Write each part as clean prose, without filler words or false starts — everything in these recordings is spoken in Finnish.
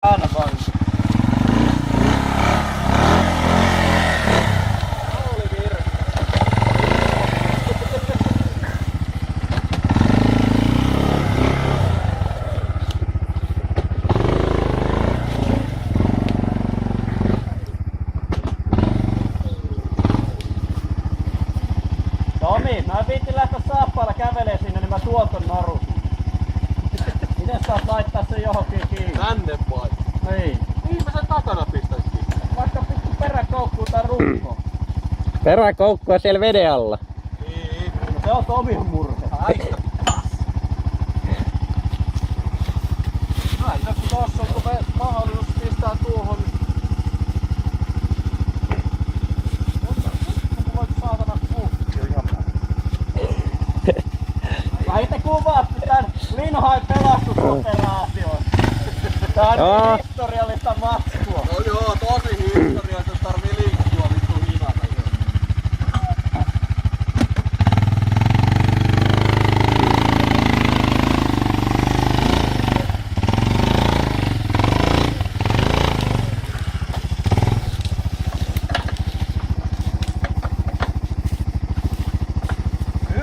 Anna vaan. Tomi, mä en viitti lähteä saappailla kävelee sinne, niin mä tuon ton narun. Miten saat laittaa sen johonkin kiinni? Tänne vai? Niin. Mihin mä sen takana pistäis kiinni? Vaikka pikku peräkoukkuun tai rukkoon. Peräkoukkua siellä veden alla. Niin. Se on Tomin murhe. Aika. Näin, kun tossa on mahdollisuus pistää tuohon. Mutta voit saatana kuukkia ihan Mä itse kuvaatte tän Linhain pelastusoperaation. Tää on Joo. niin historiallista matskua. No joo, tosi historiallista, jos tarvii linkkua vittu hinata jo.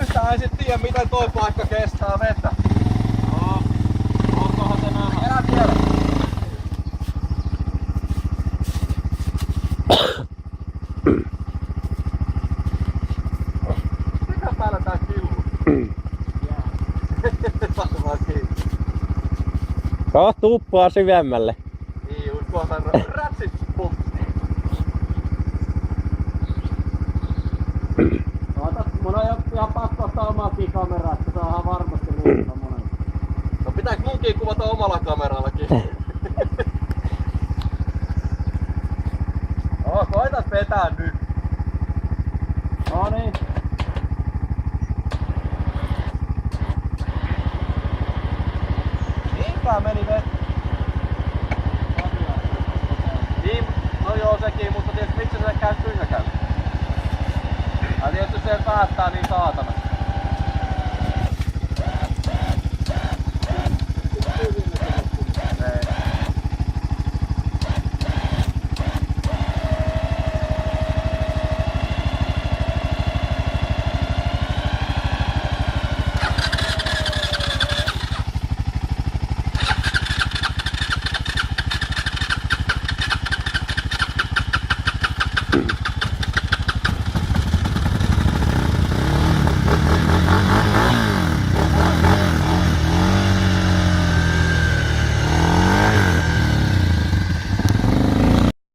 Yhtään ei sit tiedä miten toi paikka kestää vettä. No, onkohan se nähdä? Elä vielä. Mikä päällä tää killuu? Varmaan kiinni. Kohta uppoaa syvemmälle. Niin, just kohta rätsit pumpsi. Mun on ihan pakko ottaa omaakin kameraa, että saadaan varmasti ruutua monen. No pitääkö munkin kuvata omalla kamerallakin? Koitat vetää nyt. No niin. Niinpä meni vettä. Niin, no joo sekin, mutta tietysti miksi se käy tyhjäkäynnillä? Ja tietysti se päättää niin saatana.